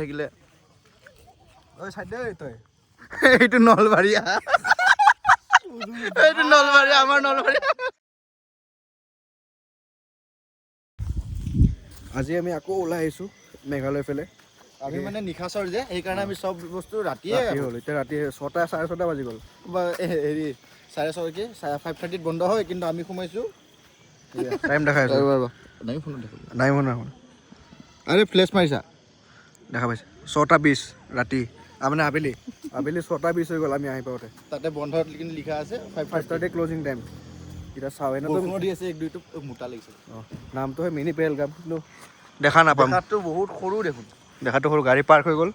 থাকিলে ঐ চাই দে তই এইটো নলবাৰীয়া এইটো নলবাৰীয়া আমাৰ নলবাৰীয়া আজি আমি আকৌ ওলাই আহিছোঁ মেঘালয় ফালে আমি মানে নিশাচৰ যে সেইকাৰণে আমি চব বস্তু ৰাতিয়ে হ'ল এতিয়া ৰাতি 6টা 6:30 বাজি গ'ল হেৰি 6:30 কি 5:30 বন্ধ হয় কিন্তু আমি সোমাইছোঁ টাইম দেখাই আছোঁ নাই শুনা আৰে ফ্লেছ মাৰিছা দেখা পাইছে 6:20 ৰাতি মানে আবেলি 6:20 হৈ গ'ল আমি আহি পাওঁতে তাতে বন্ধ কিন্তু লিখা আছে 5:30 ক্লজিং টাইম এতিয়া চাওঁ বৰষুণ দি আছে 1-2টো মোটা লাগিছে নামটো হয় মিনি পেহেলগাম কিন্তু দেখা নাপাম দেখাতটো বহুত সৰু দেখোন দেখাটো সৰু গাড়ী পাৰ্ক হৈ গ'ল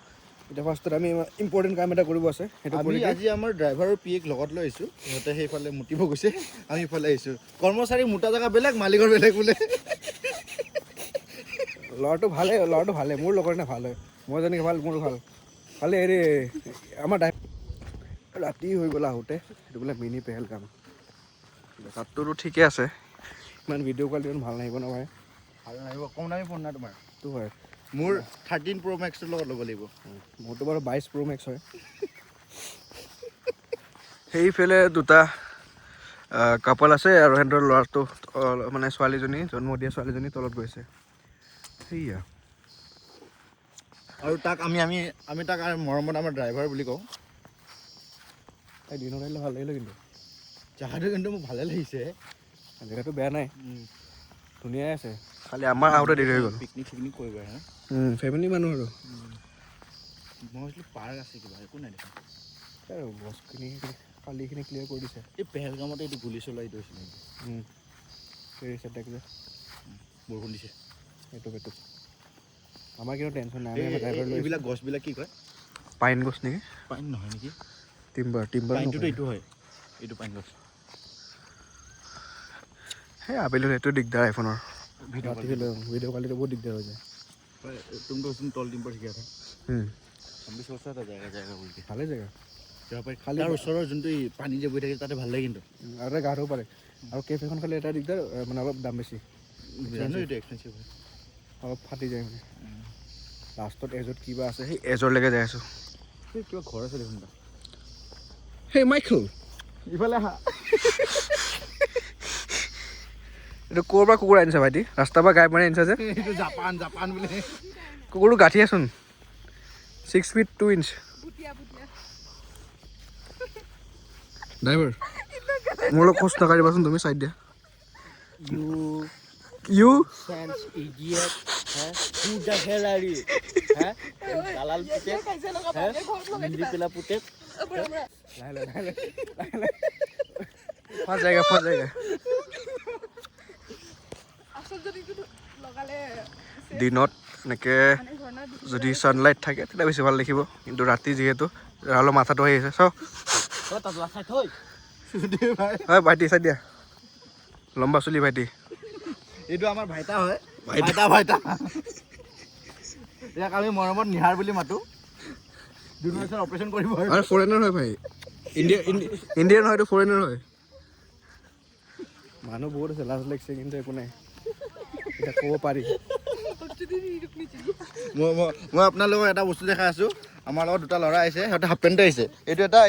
এতিয়া ফাৰ্ষ্টত আমি ইম্পৰ্টেণ্ট কাম এটা কৰিব আছে সেইটো আমি আজি আমাৰ ড্ৰাইভাৰৰ পিক লগত লৈ আহিছোঁ সিহঁতে সেইফালে মুতিব গৈছে আমি ইফালে আহিছোঁ কৰ্মচাৰী মোটা জেগা বেলেগ মালিকৰ বেলেগ বোলে ল'ৰাটো ভালে মোৰ লগৰ নে ভাল হয় মই যেনেকৈ ভাল মোৰো ভাল খালি হেৰি আমাৰ ৰাতি হৈ গ'ল আহোঁতে সেইটো বোলে মিনি পেহেলগাম দেখাতটোতো ঠিকে আছে ইমান ভিডিঅ' কোৱালিটি ইমান ভাল নাহিব নহয় ভাল নাহিব কম দামী ফোন নাই তোমাৰ সেইটো হয় মোৰ 13 Pro Maxৰ লগত ল'ব লাগিব মোৰতো বাৰু 22 Pro Max হয় সেইফালে দুটা কাপল আছে আৰু সিহঁতৰ ল'ৰাটো মানে ছোৱালীজনী জন্ম দিয়া ছোৱালীজনী তলত গৈছে সেয়া আৰু তাক আমি তাক মৰমত আমাৰ ড্ৰাইভাৰ বুলি কওঁ এই দিনত আহিলে ভাল লাগিলে কিন্তু জাগাটো কিন্তু মোক ভালে লাগিছে জেগাটো বেয়া নাই ধুনীয়াই আছে খালি আমাৰ আহোঁতে দেৰি হৈ গ'ল পিকনিক কৰিব আহে ফেমিলি মানুহ আৰু মই ভাবিছিলোঁ পাৰ্ক আছে কিবা একো নাই দেখা আৰু বছখিনি কালিখিনি ক্লিয়াৰ কৰি দিছে এই পেহেলগামতে এইটো গুলি চলাই গৈছিলে যে বৰষুণ দিছে সেইটো আমাৰ কিন্তু টেনশ্যন নাই এইবিলাক গছবিলাক কি কয় পাইন গছ নেকি পাইন নহয় নেকি টিম্বাৰ পাইনটোতো এইটো হয় এইটো পাইন গছ সেই আবেলি এইটো দিগদাৰ আইফোনৰ ভিডিঅ' কোৱালিটি বহুত দিগদাৰ হৈ যায় तुमको उसने टॉल टीम पर किया था हम भी सोच रहा था जाएगा बोल के ভালে জেগা যাব পাৰি খালি তাৰ ওচৰৰ যোনটো পানী যে বৈ থাকে তাতে ভাল লাগে কিন্তু আৰু গা ধুব পাৰে আৰু কেফেখন খালি এটা দিগদাৰ মানে অলপ দাম বেছি জানো এইটো এক্সপেঞ্চিভ হয় অলপ ফাটি যায় মানে লাষ্টত এজত কিবা আছে সেই এজৰলৈকে যাই আছোঁ কিবা ঘৰ আছে দেখোন সেই মাইকেল ইফালে আহা এইটো ক'ৰ পৰা কুকুৰ আনিছা ভাইটি ৰাস্তাৰ পৰা গাই মাৰি আনিছা যে এইটো জাপান বোলে কুকুৰটো গাঁঠিয়াচোন 6 feet 2 inch ড্ৰাইভাৰ মোৰ লগত খোজ নাকাঢ়িবাচোন তুমি চাইড দিয়া You sense idiot who the hell are you dalal putet hindi pila putet ফাঁস জায়গা দিনত এনেকৈ যদি ছানলাইট থাকে তেতিয়া বেছি ভাল দেখিব কিন্তু ৰাতি যিহেতু অলপ মাথাটো আহি আছে চাওক হয় ভাইটি চাই দিয়া লম্বা চুলি ভাইটি এইটো আমাৰ ভাইটা হয় ভাইটা ইয়াক আমি মৰমত নিহাৰ বুলি মাতো দুদিনৰ অপাৰেশ্যন কৰিব আৰু ফৰেনাৰ হয় ভাই ইণ্ডিয়ান হয়তো ফৰেনাৰ হয় মানুহ বহুত আছে লাজ লাগিছে কিন্তু একো নাই এতিয়া ক'ব পাৰি মই আপোনালোকক এটা বস্তু দেখাই আছোঁ আমাৰ লগত দুটা ল'ৰা আহিছে সিহঁতে হাফ পেণ্টে আহিছে এইটো এটা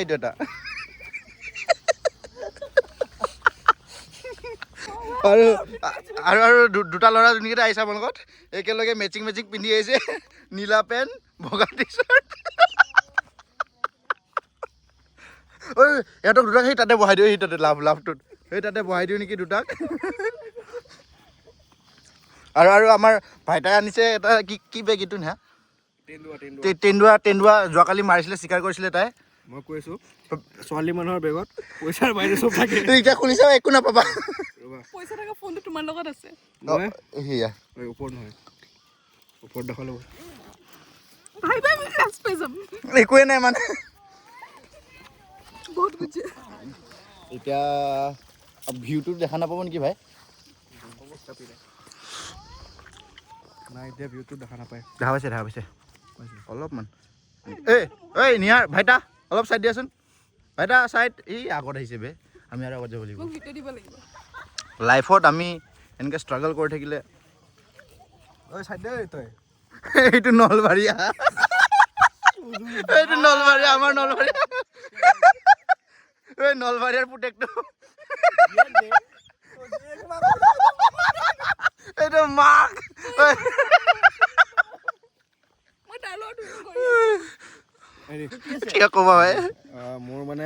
আৰু দুটা ল'ৰা যোনকেইটা আহিছে আমাৰ লগত একেলগে মেচিং পিন্ধি আহিছে নীলা পেণ্ট বগা টি চাৰ্ট ঐ ইহঁতক দুটাক সেই তাতে বহাই দিওঁ তাতে লাভটোত সেই তাতে বহাই দিওঁ নেকি দুটাক আৰু আমাৰ ভাইটাই আনিছে এটা কি বেগ এইটো না তেন্দুৱা যোৱাকালি মাৰিছিলে চিকাৰ কৰিছিলে তাই মই কৈছোঁ ছোৱালী মানুহৰ বেগত পইচাৰ বাহিৰে চব থাকে এতিয়া খুলিছা একো নাপাবা পইচা থকা ফোনটো তোমাৰ লগত আছে সেয়া ওপৰত নহয় ওপৰত দেখাব লাগিব ভাই লাজ পাই যাম একোৱে নাই মানে বহুত বুজি এতিয়া ভিউটো দেখা নাপাব নেকি ভাই নাই এতিয়া ভিউটো দেখা নাপায় দেখা পাইছে অলপমান ঐ নিহাৰ ভাইটা অলপ চাইড দিয়াচোন ভাইটা চাইড এই আগত আহিছে বে আমি আৰু আগত যাব লাগিব মোক ভিডিঅ' দিব লাগিব লাইফত আমি এনেকৈ ষ্ট্ৰাগল কৰি থাকিলে ঐ চাইড দে তই এইটো নলবাৰীয়া এইটো নলবাৰীয়া আমাৰ নলবাৰীয়া এই নলবাৰীয়াৰ পুতেকটো এইটো মাক মই তাৰ লগত কৰি আছো। কি ক'বা ভাই মোৰ মানে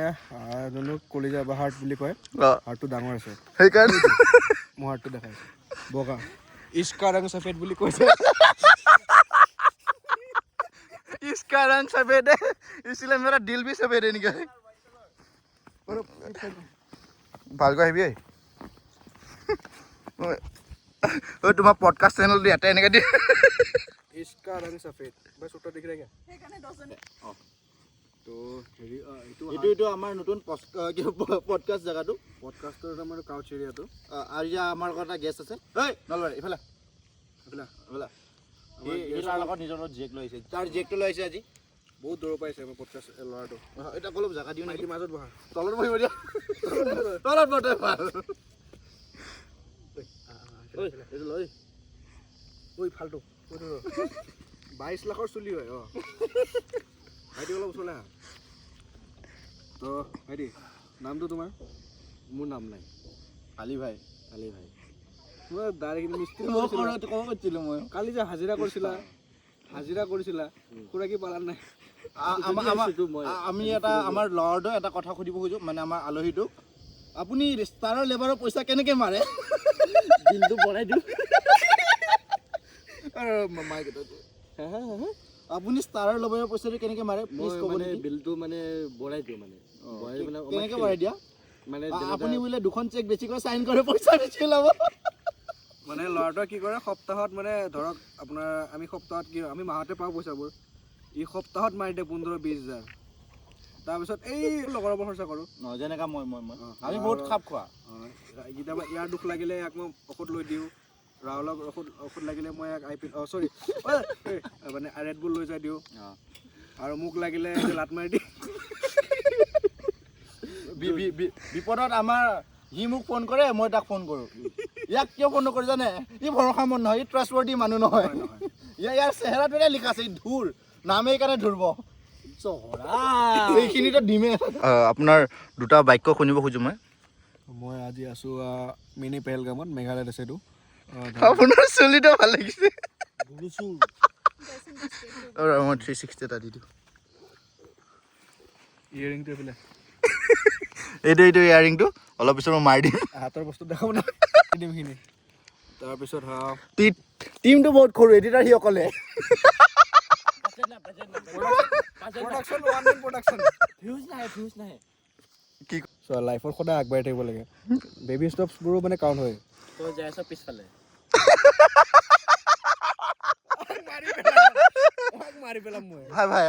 যোনটো কলিজা বা হাৰ্ট বুলি কয় অঁ হাৰ্টটো ডাঙৰ আছে সেইকাৰণে মই হাৰ্টটো দেখাইছোঁ বগা ইস্কা ৰং সফেদ বুলি কৈছে इसका रंग सफेद है इसलिए मेरा दिल भी सफेद है निकल ভালকৈ আহিবি ঐ তোমাৰ পডকাষ্ট চেনেল ইয়াতে এনেকৈ দিয়ে इसका रंग सफेद बस উত্তৰ দেখি থাকে সেইকাৰণে দহজনে তো হেৰি এইটো আমাৰ নতুন পডকাষ্ট জেগাটো পডকাষ্টৰ আমাৰ কাউচ এৰিয়াটো আৰু ইয়াৰ আমাৰ ঘৰত এটা গেষ্ট আছে ঐ নলবাৰী এইফালে এইফালে এই তাৰ লগত নিজৰ জীয়েক লৈ আহিছে তাৰ জীয়েকটো লৈ আহিছে আজি বহুত দূৰৰ পৰা আহিছে আমাৰ পডকাষ্ট ল'ৰাটো এতিয়া অলপ জেগা দিওঁ নেকি মাজত বহা তলত বহিব দিয়া তলত বহে ভাল এইটো লৈ ঐ ফাল্টু 22 লাখৰ চুলি হয় ভাইটি অলপ ওচৰলৈ আহা তো ভাইটি নামটো তোমাৰ মোৰ নাম নাই কালি ভাই মই ডাইৰেক্ট মিস্ত্ৰী ক'ব পাৰছিলোঁ মই কালি যে হাজিৰা কৰিছিলা খুৰা কি পালা নাই আমি এটা আমাৰ ল'ৰাটোক এটা কথা সুধিব খোজোঁ মানে আমাৰ আলহীটোক আপুনি ষ্টাৰৰ লেবাৰৰ পইচা কেনেকৈ মাৰে দিনটো বনাই দিওঁ আপুনি ষ্টাৰৰ লেবাৰৰ পইচাটো কেনেকৈ মাৰে প্লিজ ক'ব মানে নেকি বিলটো মানে বঢ়াই দিওঁ মানে কেনেকৈ মাৰে দিয়া মানে আপুনি বোলে দুখন চেক বেছিকৈ চাইন কৰে পইচা বেছি ল'ব মানে ল'ৰাটোৱে কি কৰে সপ্তাহত মানে ধৰক আপোনাৰ আমি সপ্তাহত কি আমি মাহতে পাওঁ পইচাবোৰ ই সপ্তাহত মাৰি দিয়ে 15-20 হাজাৰ তাৰপিছত এই লগৰ ওপৰত খৰচা কৰোঁ যেনেকৈ মই আমি বহুত খাপ খোৱা কেতিয়াবা ইয়াৰ দুখ লাগিলে ইয়াক মই ঔষধ লৈ দিওঁ ৰাহুলক ঔষধ লাগিলে মই ইয়াক মানে ৰেড বুল লৈ যাই দিওঁ আৰু মোক লাগিলে লাট মাৰি দিওঁ বিপদত আমাৰ সি মোক ফোন কৰে মই তাক ফোন কৰোঁ ইয়াক কিয় ফোন নকৰে জানে ই ভৰসা মন নহয় ই ট্ৰাষ্টৱৰ্দি মানুহ নহয় ইয়াৰ চেহেৰাটোৰে লিখা আছে ধুৰ নামেই কাৰণে ধুৰব এইখিনিতো দিমে আপোনাৰ দুটা বাক্য শুনিব খোজোঁ মই আজি আছোঁ মিনি পেহেলগামত মেঘালয়ত আছে এইটো আপোনাৰ চুলিটো ভাল লাগিছে মই 360 এটা দি দিওঁ ইয়েৰিংটো এইফালে এইটো ইয়েৰিংটো অলপ পিছত মই মাৰি দিম হাতৰ বস্তু দেখাব না দিমখিনি তাৰপিছত টিমটো বহুত সৰু এডিটাৰ সি অকলে কি লাইফত সদায় আগবাঢ়ি থাকিব লাগে বেবী ষ্টেপছবোৰো মানে কাউণ্ট হয় পিছফালে ভাই ভাই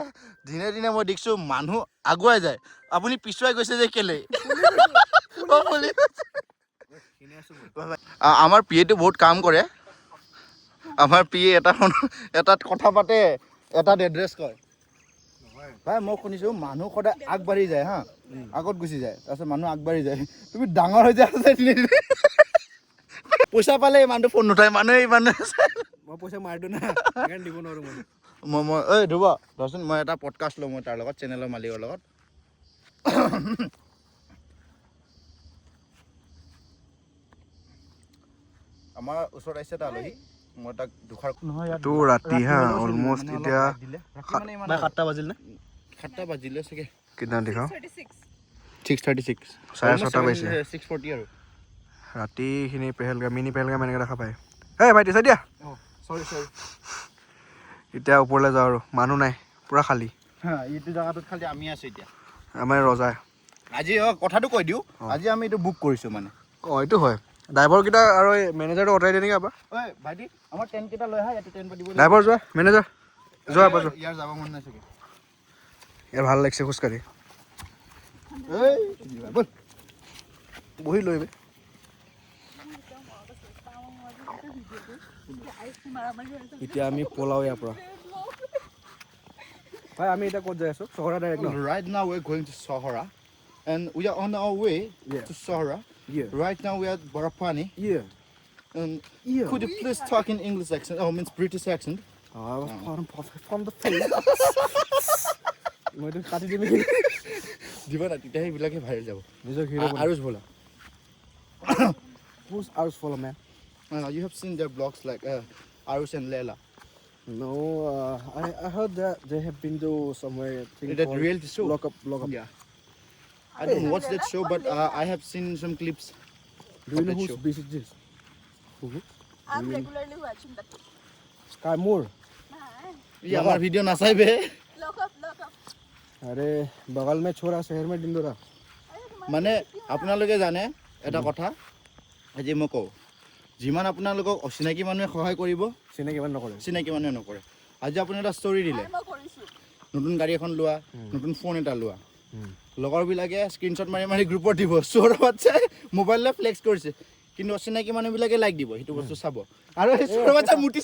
দিনে দিনে মই দেখিছোঁ মানুহ আগুৱাই যায় আপুনি পিছুৱাই গৈছে যে কেলে আমাৰ পিয়েটো বহুত কাম কৰে আমাৰ পিয়ে এটাত কথা পাতে এটাত এড্ৰেছ কয় ভাই মই শুনিছোঁ মানুহ সদায় আগবাঢ়ি যায় হা আগত গুচি যায় তাৰপিছত মানুহ আগবাঢ়ি যায় তুমি ডাঙৰ হৈ যায় পইচা পালে মানুহটো ফোন নুঠায় মানুহে ইমান মই পইচা মাৰি দিওঁ না দিব নোৱাৰোঁ মই ধ্ৰুৱ ধৰচোন মই এটা পডকাষ্ট লওঁ মই তাৰ লগত চেনেলৰ মালিকৰ লগত আমাৰ ওচৰত আহিছে এটা আলহী মই তাক দুখাৰ তো ৰাতি হা অলমষ্ট এতিয়া 7টা বাজিল নে 7টা বাজিলে চাগে কিমান দেখাওঁ 6:36 6:30 পাইছে 6:40 আৰু ৰাতিখিনি মিনি পেহেলগাম এনেকৈ দেখা পায় এই ভাইটি চাই দিয়া চৰি এতিয়া ওপৰলৈ যাওঁ আৰু মানুহ নাই পূৰা খালী হা এইটো জেগাটোত খালি আমি আছোঁ এতিয়া আমাৰ ৰজা আজি কথাটো কৈ দিওঁ আজি আমি এইটো বুক কৰিছোঁ মানে এইটো হয় ড্ৰাইভাৰকেইটা আৰু এই মেনেজাৰটো অঁতৰাই দিয়ে নেকি এবাৰ ঐ ভাইটি আমাৰ টেণ্টকেইটা লৈ আহা ইয়াতে টেণ্ট পাতিব ড্ৰাইভাৰ যোৱা মেনেজাৰ যোৱা এবাৰ যোৱা ইয়াৰ যাব মন নাই চাগে ইয়াৰ ভাল লাগিছে খোজকাঢ়ি ব'ল বহি লৈ এতিয়া আমি পলাও ইয়াৰ পৰা ভাই আমি এতিয়া ক'ত যাই আছোঁ চহৰা direct Right now we're going to Sahara and we are on our way to Sahara. Right now we are at Barapani. And could you please talk in English accent? Oh, means British accent. From the face মইতো কাটি দিম নেকি? দিবা না, তেতিয়া সেইবিলাকে viral যাব। নিজৰ হিৰো আৰুজ ব'লা। Who's Arus follow man? You have seen their blogs like Arus and Leila. No, I heard that they have been to somewhere. Is that reality show? Lock up. Yeah. I don't watch that show, but I have seen some clips. Do you know that who's show. busy this? Who? I'm regularly watching that. Sky Moore. Yeah, আমার video নাচাইবে। Lock up. अरे बगल में छोरा शहर में डिंडोरा. মানে আপোনালোকে জানে এটা কথা, আজি মই কওঁ, যিমান আপোনালোকক অচিনাকি মানুহে সহায় কৰিব, চিনাকি ইমান নকৰে. চিনাকি মানুহে নকৰে। আজি আপুনি এটা ষ্টৰি দিলে, মই কৰিছোঁ। নতুন গাড়ী এখন লোৱা, নতুন ফোন এটা লোৱা, লগৰবিলাকে স্ক্ৰীনশ্বট মাৰি মাৰি গ্ৰুপত দিব, চোৰৰ বাচ্চাই মোবাইললৈ ফ্লেক্স কৰিছে, কিন্তু অচিনাকি মানুহবিলাকে লাইক দিব, সেইটো বস্তু চাব, আৰু সেই চোৰৰ বাচ্চা মুতি